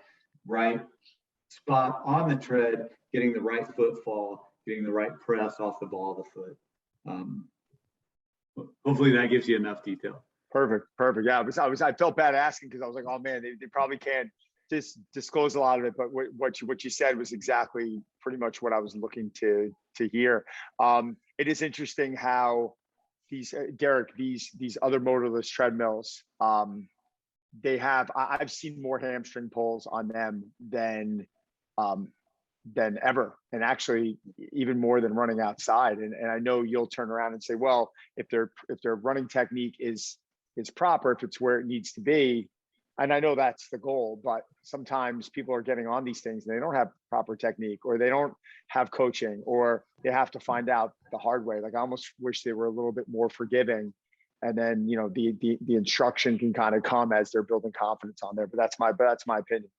spot on the tread, getting the right footfall, getting the right press off the ball of the foot. Hopefully that gives you enough detail. Perfect. Yeah, I felt bad asking, because I was like, oh man, they probably can't just disclose a lot of it. But what you said was exactly pretty much what I was looking to hear. It is interesting how these Derek, these other motorless treadmills, I've seen more hamstring pulls on them than ever, and actually even more than running outside. And I know you'll turn around and say, well, if their running technique is proper, if it's where it needs to be, and I know that's the goal, but sometimes people are getting on these things and they don't have proper technique, or they don't have coaching, or they have to find out the hard way. Like, I almost wish they were a little bit more forgiving, and then the instruction can kind of come as they're building confidence on there. But that's my opinion.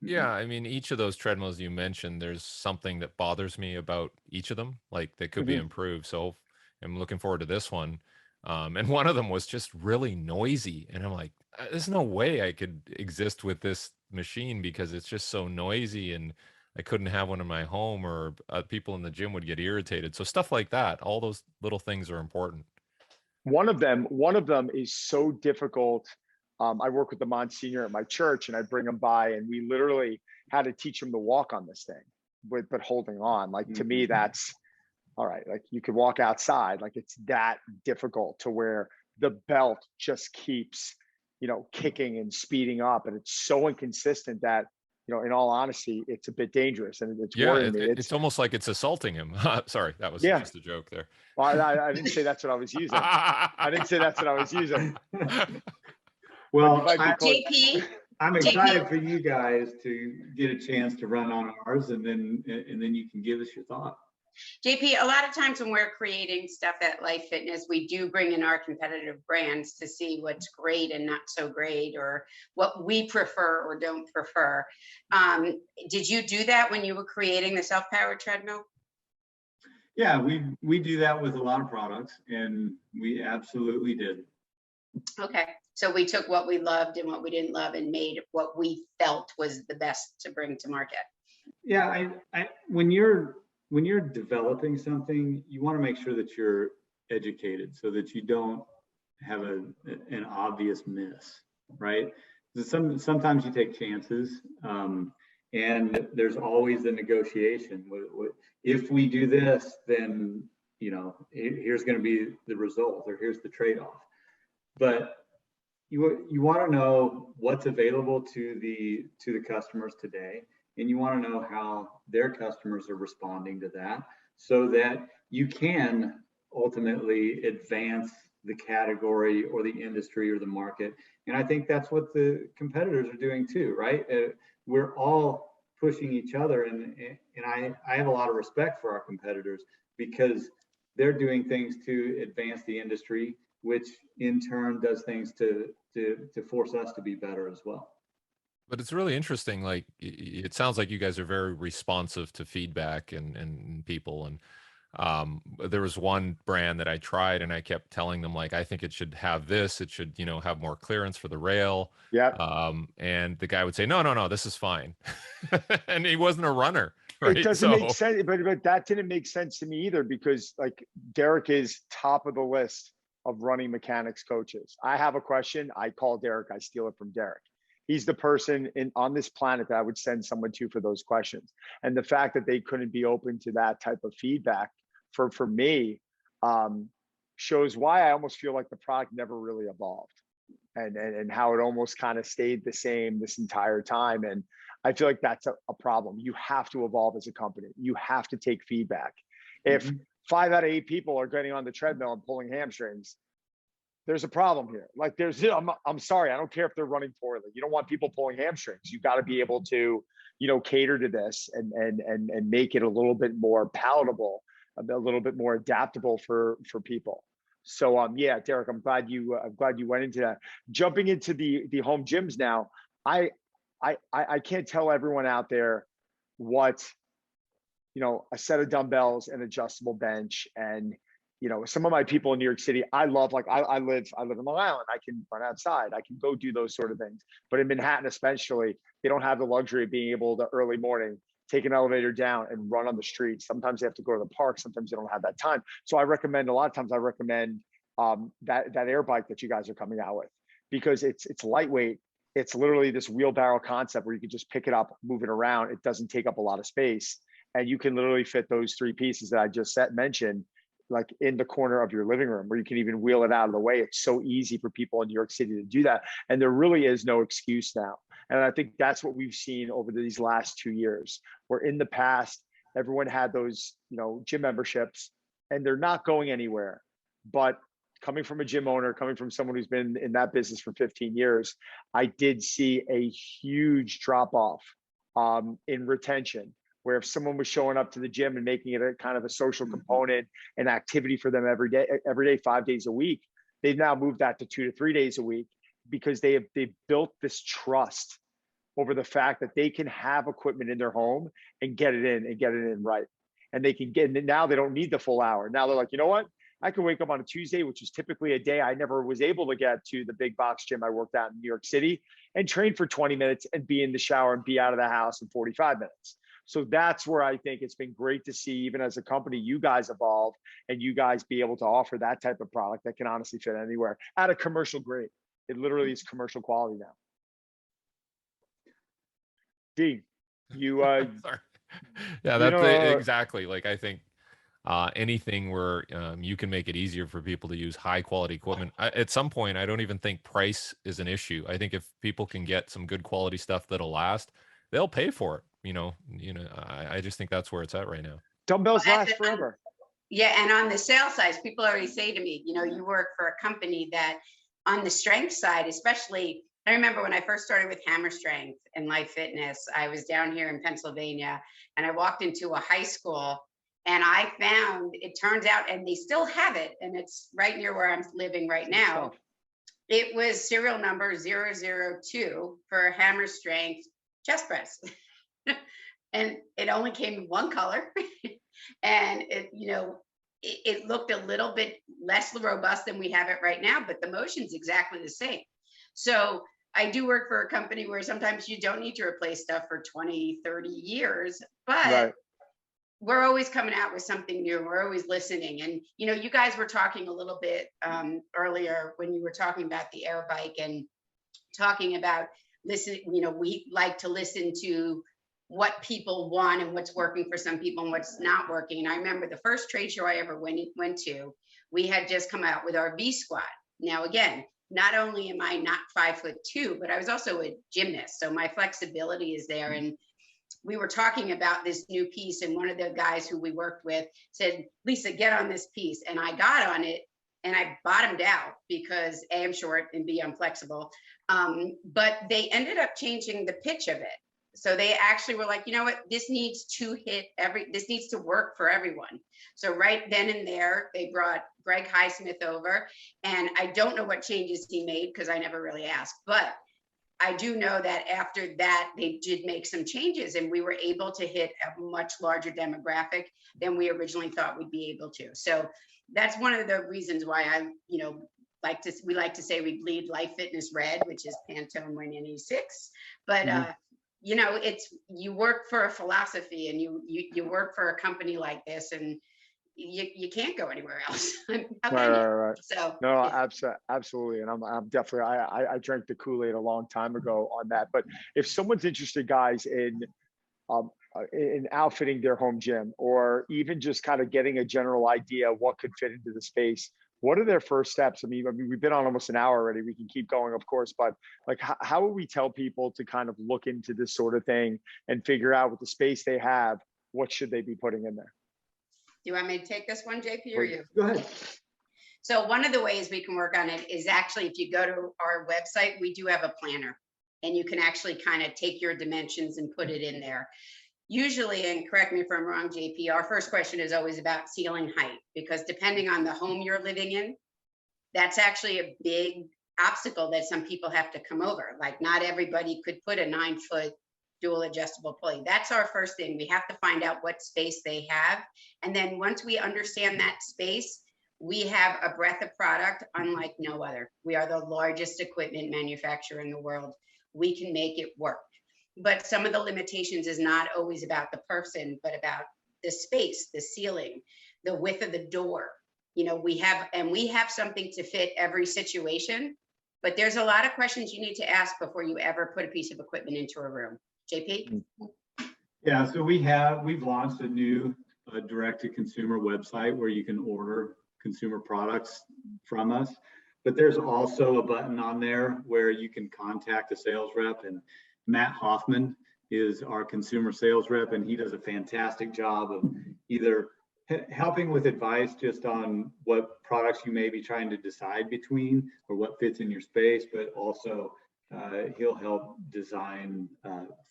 Yeah, I mean, each of those treadmills you mentioned, there's something that bothers me about each of them, like they could be improved. So I'm looking forward to this one. And one of them was just really noisy, and I'm like, there's no way I could exist with this machine, because it's just so noisy, and I couldn't have one in my home, or people in the gym would get irritated. So stuff like that, all those little things are important. One of them is so difficult. I work with the Monsignor at my church, and I bring him by, and we literally had to teach him to walk on this thing, but holding on. Like, to me, that's all right, like you could walk outside, like it's that difficult to where the belt just keeps, kicking and speeding up. And it's so inconsistent that, in all honesty, it's a bit dangerous and it's Yeah, worrying me. it's almost like it's assaulting him. Sorry, that was Yeah. just a joke there. Well, I didn't say that's what I was using. I didn't say that's what I was using. Well, JP, I'm excited for you guys to get a chance to run on ours, and then you can give us your thought. JP, a lot of times when we're creating stuff at Life Fitness, we do bring in our competitive brands to see what's great and not so great, or what we prefer or don't prefer. Did you do that when you were creating the self-powered treadmill? Yeah, we do that with a lot of products, and we absolutely did. Okay, so we took what we loved and what we didn't love and made what we felt was the best to bring to market. Yeah, when you're developing something, you want to make sure that you're educated so that you don't have an obvious miss, right? Sometimes you take chances, and there's always a negotiation. If we do this, then here's going to be the result, or here's the trade-off. But you want to know what's available to the customers today, and you want to know how their customers are responding to that, so that you can ultimately advance the category or the industry or the market. And I think that's what the competitors are doing too, right? We're all pushing each other, and I have a lot of respect for our competitors, because they're doing things to advance the industry, which in turn does things to force us to be better as well. But it's really interesting. Like, it sounds like you guys are very responsive to feedback and people. And there was one brand that I tried, and I kept telling them, like, I think it should have this, it should, have more clearance for the rail. Yeah. And the guy would say, no, this is fine. And he wasn't a runner. Right? It doesn't make sense, but that didn't make sense to me either, because like Derek is top of the list of running mechanics coaches. I have a question, I call Derek, I steal it from Derek. He's the person on this planet that I would send someone to for those questions. And the fact that they couldn't be open to that type of feedback for me shows why I almost feel like the product never really evolved, and how it almost kind of stayed the same this entire time. And I feel like that's a problem. You have to evolve as a company. You have to take feedback. If 5 out of 8 people are getting on the treadmill and pulling hamstrings, there's a problem here. Like I'm sorry, I don't care if they're running poorly. You don't want people pulling hamstrings. You got to be able to, cater to this and make it a little bit more palatable, a little bit more adaptable for people. So yeah, Derek, I'm glad you went into that. Jumping into the home gyms now, I can't tell everyone out there what, a set of dumbbells, an adjustable bench, and some of my people in New York City, I love, like I live in Long Island. I can run outside. I can go do those sort of things. But in Manhattan, especially, they don't have the luxury of being able to early morning take an elevator down and run on the street. Sometimes they have to go to the park. Sometimes they don't have that time. So a lot of times I recommend that air bike that you guys are coming out with, because it's lightweight. It's literally this wheelbarrow concept where you can just pick it up, move it around. It doesn't take up a lot of space. And you can literally fit those 3 pieces that I just mentioned, like in the corner of your living room, where you can even wheel it out of the way. It's so easy for people in New York City to do that. And there really is no excuse now. And I think that's what we've seen over these last 2 years, where in the past, everyone had those, gym memberships, and they're not going anywhere. But coming from a gym owner, coming from someone who's been in that business for 15 years, I did see a huge drop off in retention, where if someone was showing up to the gym and making it a kind of a social component, an activity for them every day, 5 days a week, they've now moved that to 2 to 3 days a week, because they've built this trust over the fact that they can have equipment in their home and get it in right. And they can now they don't need the full hour. Now they're like, you know what? I can wake up on a Tuesday, which is typically a day I never was able to get to the big box gym I worked out in New York City, and train for 20 minutes and be in the shower and be out of the house in 45 minutes. So that's where I think it's been great to see, even as a company, you guys evolve and you guys be able to offer that type of product that can honestly fit anywhere at a commercial grade. It literally is commercial quality now. D, you Sorry. Yeah, that's exactly. Like, I think anything where you can make it easier for people to use high quality equipment. At some point, I don't even think price is an issue. I think if people can get some good quality stuff that'll last, they'll pay for it. I just think that's where it's at right now. Dumbbells Well, last forever. Yeah, and on the sales side, people already say to me, you work for a company that on the strength side, especially, I remember when I first started with Hammer Strength and Life Fitness, I was down here in Pennsylvania and I walked into a high school and I found, it turns out, and they still have it, and it's right near where I'm living right now. It was serial number 002 for Hammer Strength chest press. And it only came in one color. And it looked a little bit less robust than we have it right now, but the motion's exactly the same. So I do work for a company where sometimes you don't need to replace stuff for 20, 30 years, but we're always coming out with something new. We're always listening. And, you guys were talking a little bit earlier when you were talking about the air bike and talking about we like to listen to what people want and what's working for some people and what's not working. And I remember the first trade show I ever went to, we had just come out with our V squat. Now, again, not only am I not 5'2", but I was also a gymnast. So my flexibility is there. And we were talking about this new piece, and one of the guys who we worked with said, Lisa, get on this piece. And I got on it and I bottomed out because A, I'm short, and B, I'm flexible. But they ended up changing the pitch of it. So they actually were like, you know what, this needs to work for everyone. So right then and there, they brought Greg Highsmith over, and I don't know what changes he made because I never really asked, but I do know that after that, they did make some changes and we were able to hit a much larger demographic than we originally thought we'd be able to. So that's one of the reasons why we like to say we bleed Life Fitness red, which is Pantone 186. But you work for a philosophy and you work for a company like this, and you can't go anywhere else. Right. So no, absolutely. And I'm definitely, I drank the Kool-Aid a long time ago on that. But if someone's interested, guys, in outfitting their home gym, or even just kind of getting a general idea of what could fit into the space, what are their first steps? I mean, we've been on almost an hour already. We can keep going, of course, but like, how will we tell people to kind of look into this sort of thing and figure out with the space they have, what should they be putting in there? Do you want me to take this one, JP, or you? Go ahead. So one of the ways we can work on it is actually, if you go to our website, we do have a planner, and you can actually kind of take your dimensions and put it in there. Usually, and correct me if I'm wrong, JP, our first question is always about ceiling height, because depending on the home you're living in, that's actually a big obstacle that some people have to come over. Like, not everybody could put a 9-foot dual adjustable pulley. That's our first thing. We have to find out what space they have. And then once we understand that space, we have a breadth of product unlike no other. We are the largest equipment manufacturer in the world. We can make it work. But some of the limitations is not always about the person, but about the space, the ceiling, the width of the door. We have something to fit every situation, but there's a lot of questions you need to ask before you ever put a piece of equipment into a room. JP? Yeah, so we've launched a new direct-to-consumer website where you can order consumer products from us. But there's also a button on there where you can contact a sales rep, and Matt Hoffman is our consumer sales rep, and he does a fantastic job of either helping with advice just on what products you may be trying to decide between or what fits in your space, but also he'll help design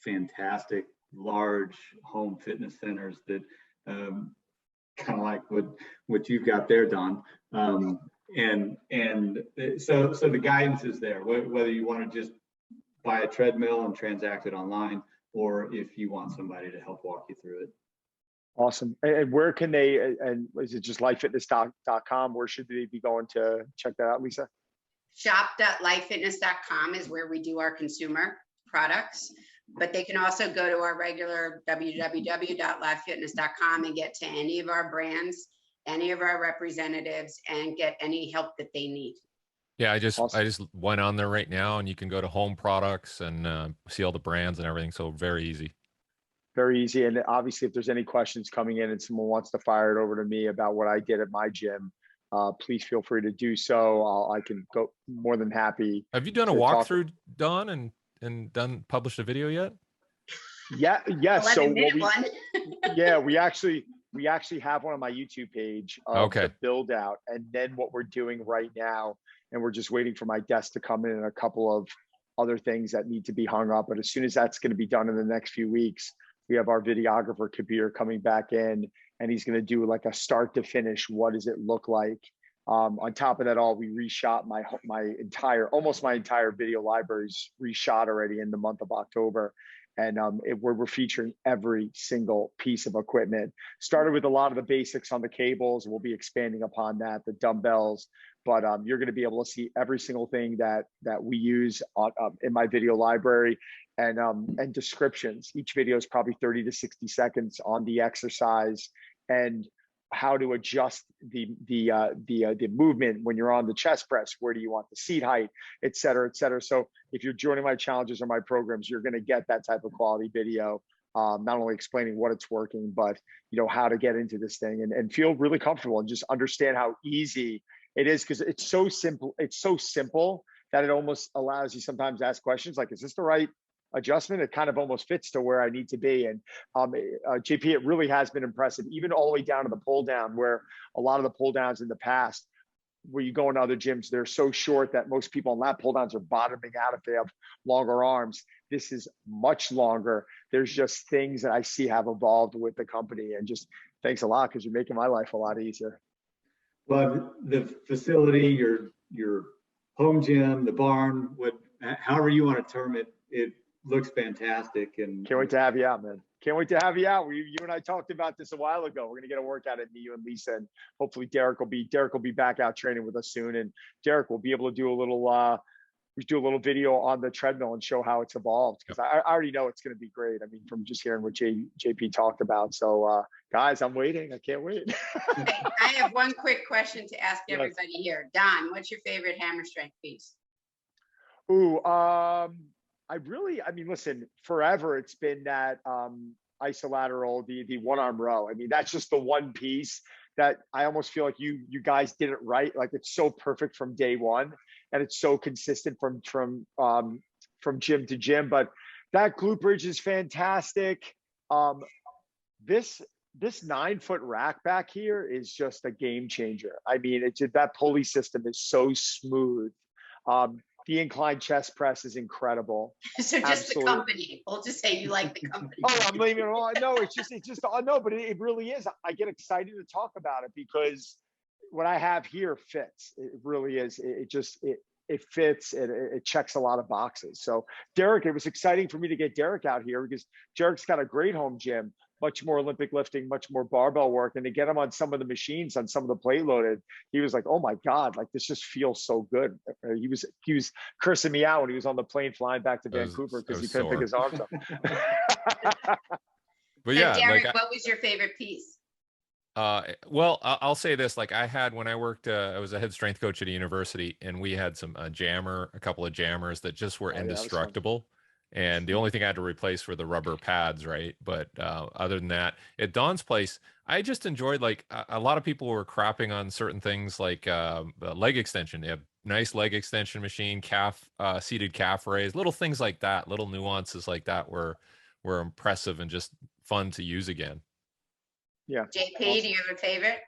fantastic large home fitness centers that kind of like what you've got there, Don. And so the guidance is there, whether you want to just buy a treadmill and transact it online, or if you want somebody to help walk you through it. Awesome. And where can they, and is it just lifefitness.com? Where should they be going to check that out, Lisa? Shop.lifefitness.com is where we do our consumer products, but they can also go to our regular www.lifefitness.com and get to any of our brands, any of our representatives, and get any help that they need. Yeah, I just went on there right now, and you can go to home products and see all the brands and everything. So very easy. Very easy. And obviously, if there's any questions coming in and someone wants to fire it over to me about what I did at my gym, please feel free to do so. I can go more than happy. Have you done a walkthrough, Don, and published a video yet? Yeah. Yes. So one. yeah, we actually have one on my YouTube page of the build out, and then what we're doing right now, and we're just waiting for my desk to come in and a couple of other things that need to be hung up. But as soon as that's going to be done in the next few weeks, we have our videographer Kabir coming back in, and he's going to do like a start to finish. What does it look like? On top of that, we reshot almost my entire video library's reshot already in the month of October. And we're featuring every single piece of equipment. Started with a lot of the basics on the cables. We'll be expanding upon that, the dumbbells. But you're going to be able to see every single thing that we use in my video library, and descriptions. Each video is probably 30 to 60 seconds on the exercise and how to adjust the movement when you're on the chest press. Where do you want the seat height, et cetera, et cetera. So if you're joining my challenges or my programs, you're going to get that type of quality video, not only explaining what it's working, but how to get into this thing and feel really comfortable and just understand how easy it is, because it's so simple. It's so simple that it almost allows you sometimes to ask questions like, is this the right adjustment? It kind of almost fits to where I need to be. And JP, it really has been impressive, even all the way down to the pull down, where a lot of the pull downs in the past, where you go into other gyms, they're so short that most people on lat pull downs are bottoming out if they have longer arms. This is much longer. There's just things that I see have evolved with the company, and just thanks a lot, because you're making my life a lot easier. Well, the facility, your home gym, the barn, however you want to term it, it looks fantastic. And can't wait to have you out, man. Can't wait to have you out. You and I talked about this a while ago. We're gonna get a workout in, you and Lisa, and hopefully Derek will be back out training with us soon. And Derek will be able to do a little video on the treadmill and show how it's evolved, because I already know it's going to be great. I mean, from just hearing what JP talked about. So guys, I'm waiting. I can't wait. I have one quick question to ask everybody here. Don, what's your favorite hammer strength piece? Ooh, listen, forever it's been that isolateral, the one arm row. I mean, that's just the one piece that I almost feel like you guys did it right. Like, it's so perfect from day one, and it's so consistent from gym to gym. But that glute bridge is fantastic. This 9-foot rack back here is just a game changer. I mean, that pulley system is so smooth. The incline chest press is incredible. So just Absolutely. The company. We'll just say you like the company. I'm leaving it all. No, it's just, no, but it really is. I get excited to talk about it because what I have here fits. It really is. It fits. It checks a lot of boxes. So Derek, it was exciting for me to get Derek out here, because Derek's got a great home gym, much more Olympic lifting, much more barbell work. And to get him on some of the machines, on some of the plate loaded, he was like, oh my God, like this just feels so good. He was cursing me out when he was on the plane flying back to Vancouver because he couldn't pick his arms up. But yeah, Derek, what was your favorite piece? Well, I'll say this, like I had, when I worked, I was a head strength coach at a university, and we had a couple of jammers that just were indestructible. And the only thing I had to replace were the rubber pads, right? But other than that, at Don's place, I just enjoyed, like, a lot of people were crapping on certain things, like leg extension. They have nice leg extension machine, seated calf raise, little things like that, little nuances like that were impressive and just fun to use again. Yeah. JP, do you have a favorite?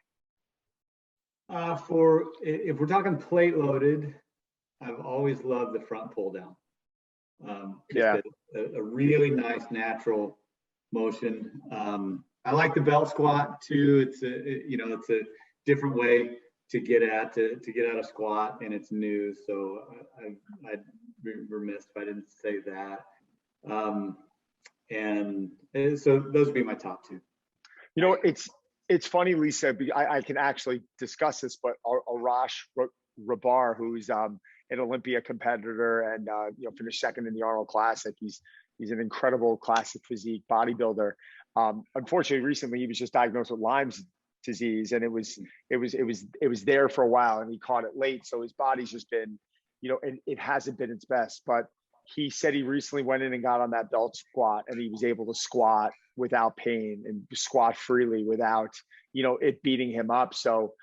If we're talking plate loaded, I've always loved the front pull down. A really nice natural motion. I like the belt squat too. It's a different way to get at a squat, and it's new. So I'd be remiss if I didn't say that. And so those would be my top two. It's funny, Lisa. I can actually discuss this, but Arash Rabar, who's an Olympia competitor and finished second in the Arnold Classic. He's an incredible classic physique bodybuilder. Unfortunately, recently he was just diagnosed with Lyme's disease, and it was there for a while, and he caught it late. So his body's just been, and it hasn't been its best. But he said he recently went in and got on that belt squat, and he was able to squat without pain and squat freely without, it beating him up. So,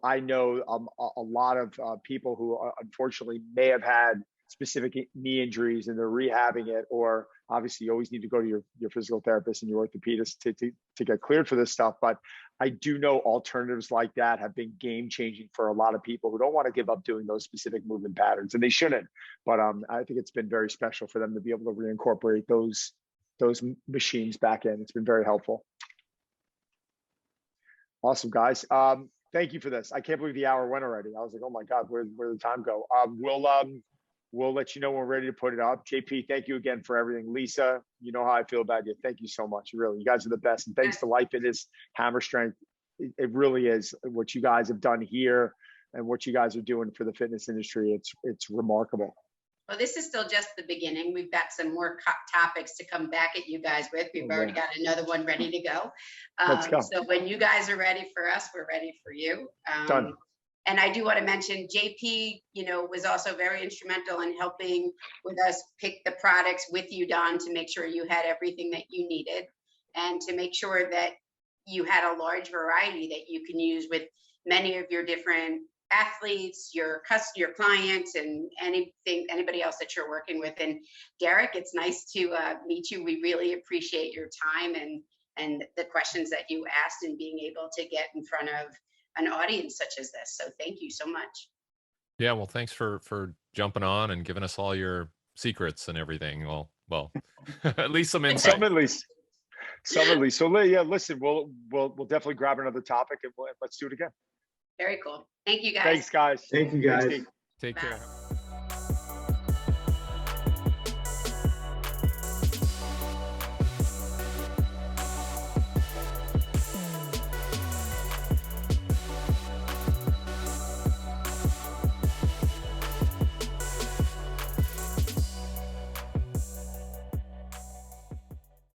I know a lot of people who unfortunately may have had specific knee injuries and they're rehabbing it, or obviously you always need to go to your physical therapist and your orthopedist to get cleared for this stuff. But I do know alternatives like that have been game changing for a lot of people who don't want to give up doing those specific movement patterns, and they shouldn't. But I think it's been very special for them to be able to reincorporate those machines back in. It's been very helpful. Awesome, guys. Thank you for this. I can't believe the hour went already. I was like, oh my God, where did the time go? We'll let you know when we're ready to put it up. JP, thank you again for everything. Lisa, you know how I feel about you. Thank you so much. Really, you guys are the best. And thanks to Life Fitness, Hammer Strength. It really is what you guys have done here and what you guys are doing for the fitness industry. It's remarkable. Well, this is still just the beginning. We've got some more topics to come back at you guys with. We've already got another one ready to go. Let's go. So when you guys are ready for us, we're ready for you. Done. And I do want to mention JP, was also very instrumental in helping with us pick the products with you, Don, to make sure you had everything that you needed and to make sure that you had a large variety that you can use with many of your different athletes, your clients, and anybody else that you're working with. And Derek, it's nice to meet you. We really appreciate your time and the questions that you asked and being able to get in front of an audience such as this. So thank you so much. Yeah, well, thanks for jumping on and giving us all your secrets and everything. Well, at least some insight. Some at least. So yeah, listen, we'll definitely grab another topic and let's do it again. Very cool. Thank you, guys. Thanks, guys. Thank you, guys. Take care.